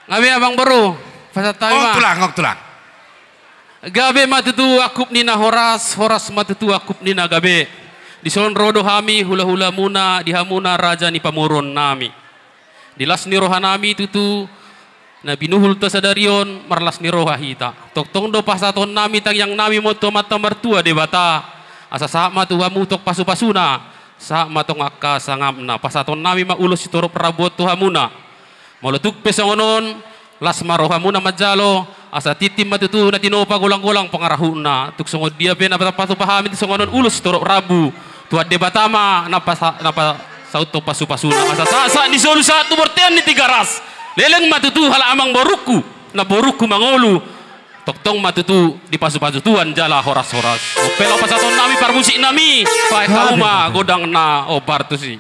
Ngabe abang baru. Pasal tahu mah. Ngok tulang. Gabe matutu akup nina horas matutu akup nina gabe. Di solon rodo hami hula-hula muna dihamuna raja ni pamurun nami. Dilas ni rohanami tutu na binuhul to sadarion marlas ni roha hita. Toktong do pasaton nami tang yang nami moto mata mertua de bata. Asa sama tu hamutok pasu-pasuna. Sama tong akka sangamna pasaton nami maulus itoro prabot tu hamuna. Molutuk pesongonon las maroha muna majalo asa titim matutu na tinopa gulang-gulang pangarahuna. Tuk songod dia pe na pasu pahami songonon ulus itoro rabu. Tuat debatama napa sauto pasu-pasuna asa sa di solu satu bertian ni tiga ras. Leleng matutu hala amang boruku na boruku mangolu. Toktong matutu di pasu-pasu tuan jala horas-horas. Opelo pasaton nami parmusik nami. Pae kauma godang na obar tu si.